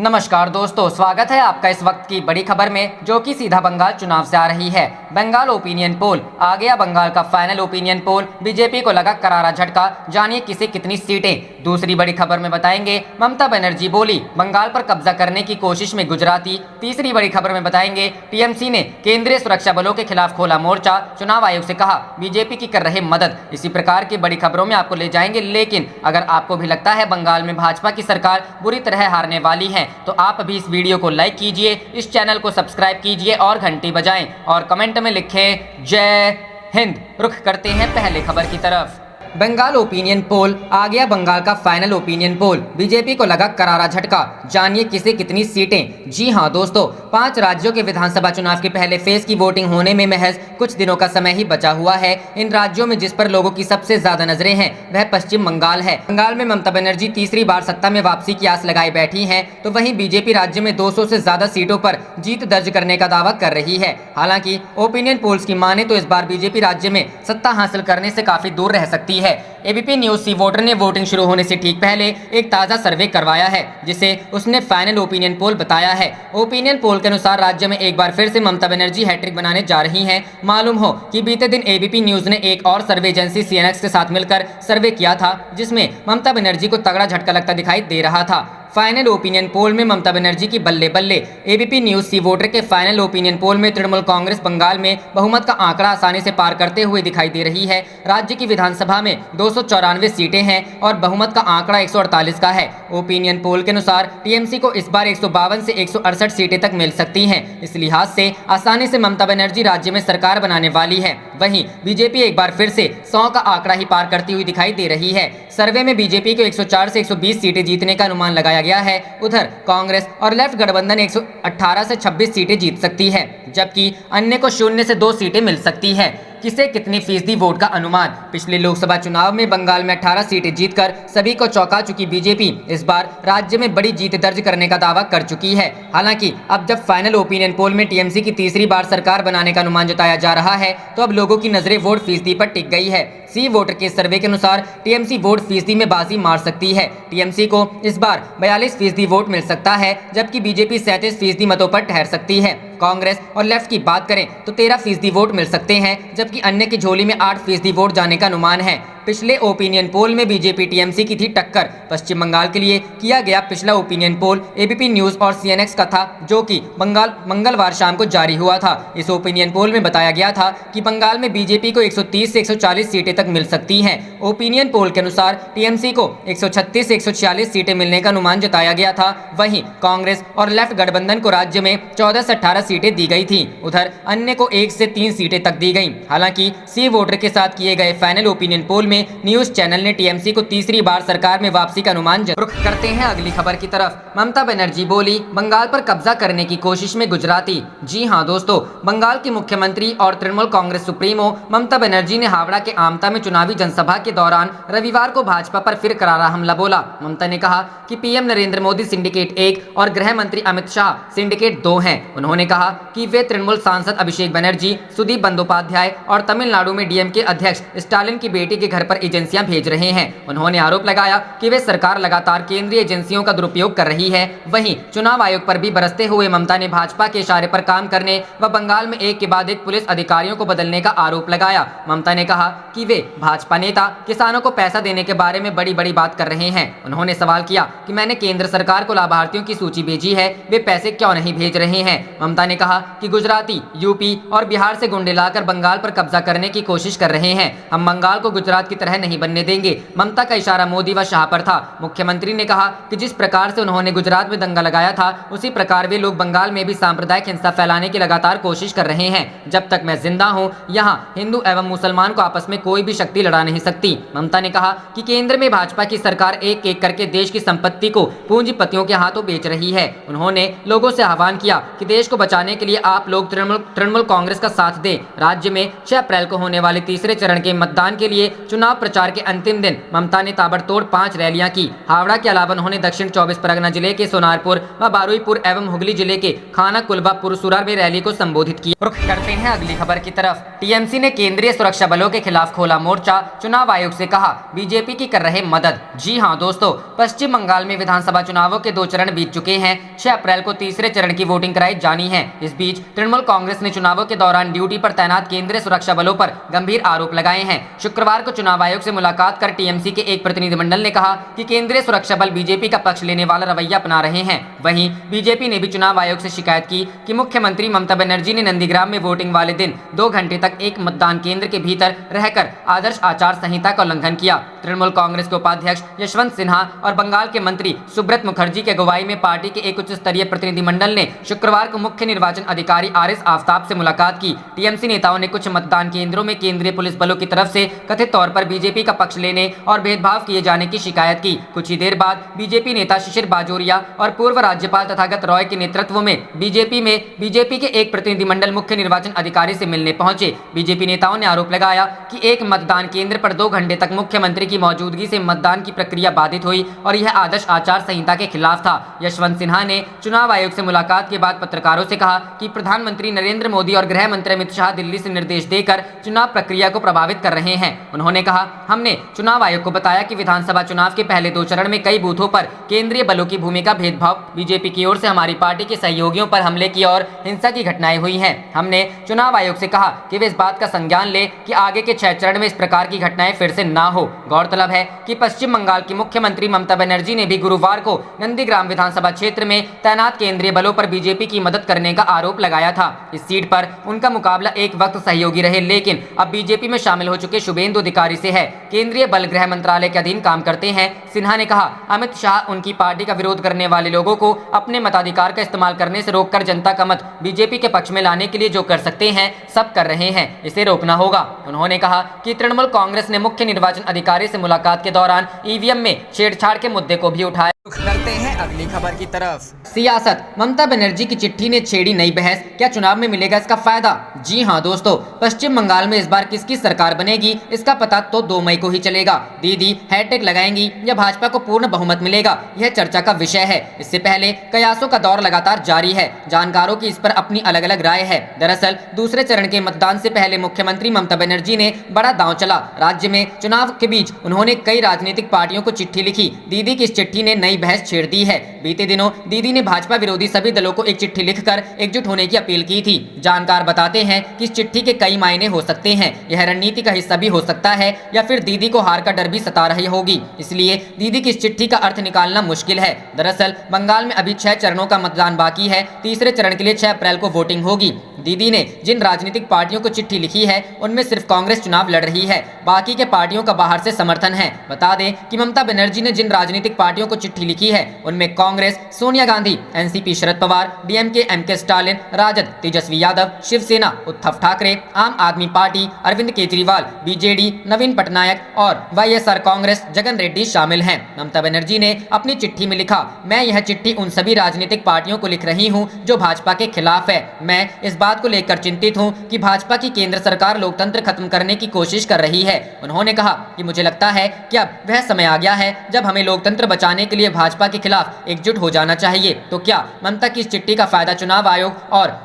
नमस्कार दोस्तों, स्वागत है आपका इस वक्त की बड़ी खबर में, जो कि सीधा बंगाल चुनाव से आ रही है। बंगाल ओपिनियन पोल आ गया। बंगाल का फाइनल ओपिनियन पोल, बीजेपी को लगा करारा झटका। जानिए किसे कितनी सीटें। दूसरी बड़ी खबर में बताएंगे, ममता बनर्जी बोली बंगाल पर कब्जा करने की कोशिश में गुजराती। तीसरी बड़ी खबर में बताएंगे, टीएमसी ने केंद्रीय सुरक्षा बलों के खिलाफ खोला मोर्चा, चुनाव आयोग से कहा बीजेपी की कर रहे मदद। इसी प्रकार की बड़ी खबरों में आपको ले जाएंगे। लेकिन अगर आपको भी लगता है बंगाल में भाजपा की सरकार बुरी तरह हारने वाली है, तो आप अभी इस वीडियो को लाइक कीजिए, इस चैनल को सब्सक्राइब कीजिए और घंटी बजाएं और कमेंट में लिखें जय हिंद। रुख करते हैं पहले खबर की तरफ। बंगाल ओपिनियन पोल आ गया। बंगाल का फाइनल ओपिनियन पोल, बीजेपी को लगा करारा झटका। जानिए किसे कितनी सीटें। जी हां दोस्तों, 5 राज्यों के विधानसभा चुनाव के पहले फेज की वोटिंग होने में महज कुछ दिनों का समय ही बचा हुआ है। इन राज्यों में जिस पर लोगों की सबसे ज्यादा नजरें हैं वह पश्चिम बंगाल है। बंगाल में ममता बनर्जी तीसरी बार सत्ता में वापसी की आस लगाए बैठी है, तो वहीं बीजेपी राज्य में 200 से ज्यादा सीटों पर जीत दर्ज करने का दावा कर रही है। हालांकि ओपिनियन पोल्स की माने तो इस बार बीजेपी राज्य में सत्ता हासिल करने से काफी दूर रह सकती है। एबीपी न्यूज सी वोटर ने वोटिंग शुरू होने से ठीक पहले एक ताज़ा सर्वे करवाया है, जिसे उसने फाइनल ओपिनियन पोल बताया है। ओपिनियन पोल के अनुसार राज्य में एक बार फिर से ममता बनर्जी हैट्रिक बनाने जा रही हैं। मालूम हो कि बीते दिन एबीपी न्यूज ने एक और सर्वे एजेंसी सीएनएक्स के साथ मिलकर सर्वे किया था, जिसमें ममता बनर्जी को तगड़ा झटका लगता दिखाई दे रहा था। फाइनल ओपिनियन पोल में ममता बनर्जी की बल्ले बल्ले। एबीपी न्यूज सी वोटर के फाइनल ओपिनियन पोल में तृणमूल कांग्रेस बंगाल में बहुमत का आंकड़ा आसानी से पार करते हुए दिखाई दे रही है। राज्य की विधानसभा में 294 सीटें हैं और बहुमत का आंकड़ा 148 का है। ओपिनियन पोल के अनुसार टीएमसी को इस बार 152 से 168 सीटें तक मिल सकती हैं। इस लिहाज से आसानी से ममता बनर्जी राज्य में सरकार बनाने वाली है। वहीं बीजेपी एक बार फिर से 100 का आंकड़ा ही पार करती हुई दिखाई दे रही है। सर्वे में बीजेपी को 104 से 120 सीटें जीतने का अनुमान लगाया गया है। उधर कांग्रेस और लेफ्ट गठबंधन 118 से 26 सीटें जीत सकती है, जबकि अन्य को 0 से 2 सीटें मिल सकती है। किसे कितनी फीसदी वोट का अनुमान। पिछले लोकसभा चुनाव में बंगाल में 18 सीटें जीतकर सभी को चौंका चुकी बीजेपी इस बार राज्य में बड़ी जीत दर्ज करने का दावा कर चुकी है। हालांकि अब जब फाइनल ओपिनियन पोल में टीएमसी की तीसरी बार सरकार बनाने का अनुमान जताया जा रहा है, तो अब लोगों की नजरें वोट फीसदी पर टिक गई है। सी वोटर के सर्वे के अनुसार टीएमसी वोट फीसदी में बाजी मार सकती है। टीएमसी को इस बार 42% वोट मिल सकता है, जबकि बीजेपी 37% मतों पर ठहर सकती है। कांग्रेस और लेफ्ट की बात करें तो 13% वोट मिल सकते हैं, जबकि अन्य की झोली में 8% वोट जाने का अनुमान है। पिछले ओपिनियन पोल में बीजेपी टीएमसी की थी टक्कर। पश्चिम बंगाल के लिए किया गया पिछला ओपिनियन पोल एबीपी न्यूज और सीएनएक्स का था, जो कि मंगलवार शाम को जारी हुआ था। इस ओपिनियन पोल में बताया गया था कि बंगाल में बीजेपी को 130 से 140 सीटें तक मिल सकती हैं। ओपिनियन पोल के अनुसार टीएमसी को 136 से 146 सीटें मिलने का अनुमान जताया गया था। वहीं कांग्रेस और लेफ्ट गठबंधन को राज्य में 14 से 18 सीटें दी गई थी। उधर अन्य को 1 से 3 सीटें तक दी गई। हालांकि सी वोटर के साथ किए गए फाइनल ओपिनियन पोल में न्यूज चैनल ने टीएमसी को तीसरी बार सरकार में वापसी का अनुमान। रुख करते हैं अगली खबर की तरफ। ममता बनर्जी बोली बंगाल पर कब्जा करने की कोशिश में गुजराती। जी हां दोस्तों, बंगाल की मुख्यमंत्री और तृणमूल कांग्रेस सुप्रीमो ममता बनर्जी ने हावड़ा के आमता में चुनावी जनसभा के दौरान रविवार को भाजपा पर फिर करारा हमला बोला। ममता ने कहा कि पीएम नरेंद्र मोदी सिंडिकेट 1 और गृह मंत्री अमित शाह सिंडिकेट 2 हैं। उन्होंने कहा कि वे तृणमूल सांसद अभिषेक बनर्जी, सुदीप बंदोपाध्याय और तमिलनाडु में डीएमके अध्यक्ष स्टालिन की बेटी के घर पर एजेंसियां भेज रहे हैं। उन्होंने आरोप लगाया कि वे सरकार लगातार केंद्रीय एजेंसियों का दुरुपयोग कर रही है। वहीं चुनाव आयोग पर भी बरसते हुए ममता ने भाजपा के इशारे पर काम करने व बंगाल में एक के बाद एक पुलिस अधिकारियों को बदलने का आरोप लगाया। ममता ने कहा कि वे भाजपा नेता किसानों को पैसा देने के बारे में बड़ी बड़ी बात कर रहे हैं। उन्होंने सवाल किया कि मैंने केंद्र सरकार को लाभार्थियों की सूची भेजी है, वे पैसे क्यों नहीं भेज रहे हैं। ममता ने कहा कि गुजराती, यूपी और बिहार से गुंडे लाकर बंगाल पर कब्जा करने की कोशिश कर रहे हैं। हम बंगाल को गुजरात की तरह नहीं बनने देंगे। ममता का इशारा मोदी व शाह पर था। मुख्यमंत्री ने कहा कि जिस प्रकार से उन्होंने गुजरात में दंगा लगाया था, उसी प्रकार वे लोग बंगाल में भी सांप्रदायिक हिंसा फैलाने की लगातार कोशिश कर रहे हैं। जब तक मैं जिंदा हूं, यहाँ हिंदू एवं मुसलमान को आपस में कोई भी शक्ति लड़ा नहीं सकती। ममता ने कहा कि केंद्र में भाजपा की सरकार एक एक करके देश की संपत्ति को पूंजीपतियों के हाथों बेच रही है। उन्होंने लोगों से आह्वान किया कि देश को बचाने के लिए आप लोग तृणमूल कांग्रेस का साथ दें। राज्य में 6 अप्रैल को होने वाले तीसरे चरण के मतदान के लिए चुनाव चुनाव प्रचार के अंतिम दिन ममता ने ताबड़तोड़ 5 रैलियां की। हावड़ा के अलावा उन्होंने दक्षिण 24 परगना जिले के सोनारपुर व बारुईपुर एवं हुगली जिले के खाना कुलबा पुरसुरा में रैली को संबोधित किया। रुख करते हैं अगली खबर की तरफ। टीएमसी ने केंद्रीय सुरक्षा बलों के खिलाफ खोला मोर्चा, चुनाव आयोग से कहा बीजेपी की कर रहे मदद। जी हां दोस्तों, पश्चिम बंगाल में विधानसभा चुनावों के 2 चरण बीत चुके हैं। 6 अप्रैल को तीसरे चरण की वोटिंग कराई जानी है। इस बीच तृणमूल कांग्रेस ने चुनावों के दौरान ड्यूटी पर तैनात केंद्रीय सुरक्षा बलों पर गंभीर आरोप लगाए हैं। शुक्रवार को चुनाव आयोग से मुलाकात कर टीएमसी के एक प्रतिनिधिमंडल ने कहा कि केंद्रीय सुरक्षा बल बीजेपी का पक्ष लेने वाला रवैया अपना रहे हैं। वहीं बीजेपी ने भी चुनाव आयोग से शिकायत की कि मुख्यमंत्री ममता बनर्जी ने नंदीग्राम में वोटिंग वाले दिन 2 घंटे तक एक मतदान केंद्र के भीतर रहकर आदर्श आचार संहिता का उल्लंघन किया। तृणमूल कांग्रेस के उपाध्यक्ष यशवंत सिन्हा और बंगाल के मंत्री सुब्रत मुखर्जी के अगुवाई में पार्टी के एक उच्च स्तरीय प्रतिनिधिमंडल ने शुक्रवार को मुख्य निर्वाचन अधिकारी आरिस आफ्ताब से मुलाकात की। टीएमसी नेताओं ने कुछ मतदान केंद्रों में केंद्रीय पुलिस बलों की तरफ से कथित तौर पर बीजेपी का पक्ष लेने और भेदभाव किए जाने की शिकायत की। कुछ ही देर बाद बीजेपी नेता शिशिर बाजोरिया और पूर्व राज्यपाल तथागत रॉय के नेतृत्व में बीजेपी के एक प्रतिनिधिमंडल मुख्य निर्वाचन अधिकारी से मिलने पहुंचे। बीजेपी नेताओं ने आरोप लगाया कि एक मतदान केंद्र पर 2 घंटे तक मुख्यमंत्री की मौजूदगी से मतदान की प्रक्रिया बाधित हुई और यह आदर्श आचार संहिता के खिलाफ था। यशवंत सिन्हा ने चुनाव आयोग से मुलाकात के बाद पत्रकारों से कहा कि प्रधानमंत्री नरेंद्र मोदी और गृह मंत्री अमित शाह दिल्ली से निर्देश देकर चुनाव प्रक्रिया को प्रभावित कर रहे हैं। उन्होंने कहा, हमने चुनाव आयोग को बताया कि विधानसभा चुनाव के पहले 2 चरण में कई बूथों पर केंद्रीय बलों की भूमिका भेदभाव, बीजेपी की ओर से हमारी पार्टी के सहयोगियों पर हमले की और हिंसा की घटनाएं हुई हैं। हमने चुनाव आयोग से कहा कि वे इस बात का संज्ञान ले कि आगे के 6 चरण में इस प्रकार की घटनाएं फिर से ना हो। गौरतलब है कि पश्चिम बंगाल की मुख्यमंत्री ममता बनर्जी ने भी गुरुवार को नंदीग्राम विधानसभा क्षेत्र में तैनात केंद्रीय बलों पर बीजेपी की मदद करने का आरोप लगाया था। इस सीट पर उनका मुकाबला एक वक्त सहयोगी रहे, लेकिन अब बीजेपी में शामिल हो चुके शुभेंदु अधिकारी से है। केंद्रीय बल गृह मंत्रालय के अधीन काम करते हैं। सिन्हा ने कहा, अमित शाह उनकी पार्टी का विरोध करने वाले लोगों को अपने मताधिकार का इस्तेमाल करने से रोककर जनता का मत बीजेपी के पक्ष में लाने के लिए जो कर सकते हैं सब कर रहे हैं, इसे रोकना होगा। उन्होंने कहा कि तृणमूल कांग्रेस ने मुख्य निर्वाचन अधिकारी से मुलाकात के दौरान ईवीएम में छेड़छाड़ के मुद्दे को भी उठाया। करते हैं अगली खबर की तरफ। सियासत, ममता बनर्जी की चिट्ठी ने छेड़ी नई बहस, क्या चुनाव में मिलेगा इसका फायदा? जी हां दोस्तों, पश्चिम बंगाल में इस बार किसकी सरकार बनेगी इसका पता तो 2 मई को ही चलेगा। दीदी हैट्रिक लगाएंगी या भाजपा को पूर्ण बहुमत मिलेगा, यह चर्चा का विषय है। इससे पहले कयासों का दौर लगातार जारी है। जानकारों की इस पर अपनी अलग अलग राय है। दरअसल दूसरे चरण के मतदान से पहले मुख्यमंत्री ममता बनर्जी ने बड़ा दांव चला। राज्य में चुनाव के बीच उन्होंने कई राजनीतिक पार्टियों को चिट्ठी लिखी। दीदी की इस चिट्ठी ने नई बहस छेड़ दी है। बीते दिनों दीदी ने भाजपा विरोधी सभी दलों को एक चिट्ठी लिखकर एकजुट होने की अपील की थी। जानकार बताते हैं कि इस चिट्ठी के कई मायने हो सकते हैं। यह रणनीति का हिस्सा भी हो सकता है या फिर दीदी को हार का डर भी सता रही होगी, इसलिए दीदी की इस चिट्ठी का अर्थ निकालना मुश्किल है। दरअसल बंगाल में अभी 6 चरणों का मतदान बाकी है। तीसरे चरण के लिए 6 अप्रैल को वोटिंग होगी। दीदी ने जिन राजनीतिक पार्टियों को चिट्ठी लिखी है उनमें सिर्फ कांग्रेस चुनाव लड़ रही है, बाकी के पार्टियों का बाहर से समर्थन है। बता दें कि ममता बनर्जी ने जिन राजनीतिक पार्टियों को चिट्ठी लिखी है उनमें Congress, Sonia Gandhi, NCP Sharad Pawar, DMK M K Stalin, राजद तेजस्वी यादव, शिवसेना उद्धव ठाकरे, आम आदमी पार्टी अरविंद केजरीवाल, बीजेडी नवीन पटनायक और वाईएसआर कांग्रेस जगन रेड्डी शामिल हैं। ममता बनर्जी ने अपनी चिट्ठी में लिखा, मैं यह चिट्ठी उन सभी राजनीतिक पार्टियों को लिख रही हूं जो भाजपा के खिलाफ है। मैं इस बात को लेकर चिंतित हूं कि भाजपा की केंद्र सरकार लोकतंत्र खत्म करने की कोशिश कर रही है। उन्होंने कहा कि मुझे लगता है कि अब वह समय आ गया है जब हमें लोकतंत्र बचाने के लिए भाजपा के खिलाफ एकजुट हो जाना चाहिए। तो क्या ममता की इस चिट्ठी का फायदा चुनाव आयोग और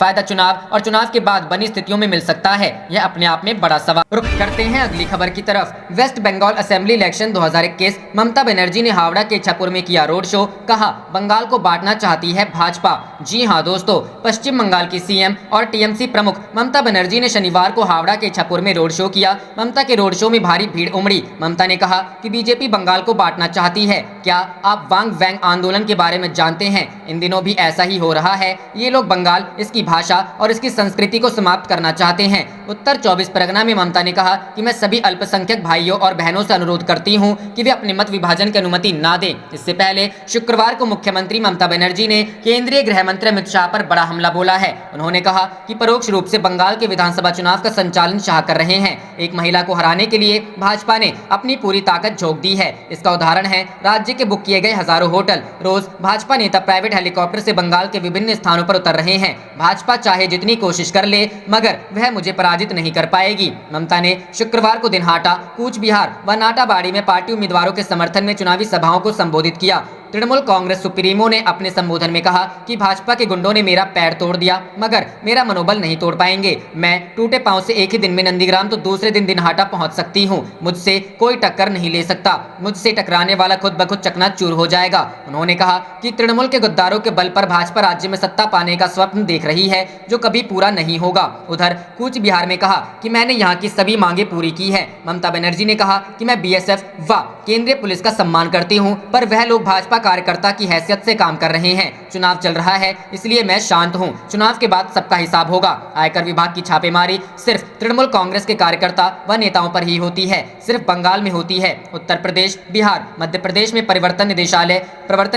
चुनाव के बाद बनी स्थितियों में मिल सकता है? यह अपने आप में बड़ा सवाल। रुख करते हैं अगली खबर की तरफ। Waste Bengal assembly election 2021, Mamata Banerjee ने हावड़ा के इच्छापुर में किया रोड शो, कहा बंगाल को बांटना चाहती है भाजपा। जी हां दोस्तों, पश्चिम बंगाल की सीएम और टीएमसी प्रमुख ममता बनर्जी ने शनिवार को हावड़ा के इच्छापुर में रोड शो किया। ममता के रोड शो में भारी भीड़ उमड़ी। ममता ने कहा कि बीजेपी बंगाल को बांटना चाहती है। क्या आप वांग वैंग आंदोलन के बारे में जानते हैं? इन दिनों भी ऐसा ही हो रहा है। ये लोग बंगाल, इसकी भाषा और इसकी संस्कृति को समाप्त करना चाहते हैं। उत्तर 24 परगना में ममता ने कहा कि मैं सभी अल्पसंख्यक भाइयों और बहनों से अनुरोध करती हूं कि वे अपने मत विभाजन की अनुमति ना दें। इससे पहले शुक्रवार को मुख्यमंत्री ममता बनर्जी ने केंद्रीय गृह मंत्री अमित शाह पर बड़ा हमला बोला है। उन्होंने कहा कि परोक्ष रूप से बंगाल के विधानसभा चुनाव का संचालन शाह कर रहे हैं। एक महिला को हराने के लिए भाजपा ने अपनी पूरी ताकत झोंक दी है। इसका उदाहरण है राज्य के बुक किए गए हजारों होटल। रोज भाजपा नेता प्राइवेट हेलीकॉप्टर से बंगाल के विभिन्न स्थानों पर उतर रहे हैं। भाजपा भाजपा चाहे जितनी कोशिश कर ले मगर वह मुझे पराजित नहीं कर पाएगी। ममता ने शुक्रवार को दिनहाटा, कूच बिहार व नाटाबाड़ी में पार्टी उम्मीदवारों के समर्थन में चुनावी सभाओं को संबोधित किया। तृणमूल कांग्रेस सुप्रीमो ने अपने संबोधन में कहा कि भाजपा के गुंडों ने मेरा पैर तोड़ दिया मगर मेरा मनोबल नहीं तोड़ पाएंगे। मैं टूटे पांव से एक ही दिन में नंदीग्राम तो दूसरे दिन दिनहाटा पहुंच सकती हूं। मुझसे कोई टक्कर नहीं ले सकता। मुझसे टकराने वाला खुद ब खुद चकनाचूर हो जाएगा। उन्होंने कहा कि तृणमूल के गद्दारों के बल पर भाजपा राज्य में सत्ता पाने का स्वप्न देख रही है जो कभी पूरा नहीं होगा। उधर कूच बिहार में कहा कि मैंने यहाँ की सभी मांगे पूरी की है। ममता बनर्जी ने कहा कि मैं बीएसएफ व केंद्रीय पुलिस का सम्मान करती हूँ पर वह लोग भाजपा कार्यकर्ता की हैसियत से काम कर रहे हैं। चुनाव चल रहा है इसलिए मैं शांत हूं। चुनाव के बाद सबका हिसाब होगा। आयकर विभाग की छापेमारी सिर्फ तृणमूल कांग्रेस के कार्यकर्ता व नेताओं पर ही होती है, सिर्फ बंगाल में होती है। उत्तर प्रदेश, बिहार, मध्य प्रदेश में प्रवर्तन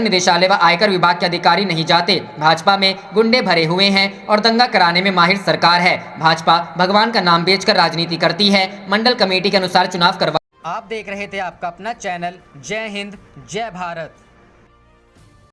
निदेशालय व आयकर विभाग के अधिकारी नहीं जाते। भाजपा में गुंडे भरे हुए हैं और दंगा कराने में माहिर सरकार है। भाजपा भगवान का नाम बेचकर राजनीति करती है। मंडल कमेटी के अनुसार चुनाव करवा। आप देख रहे थे आपका अपना चैनल जय हिंद जय भारत।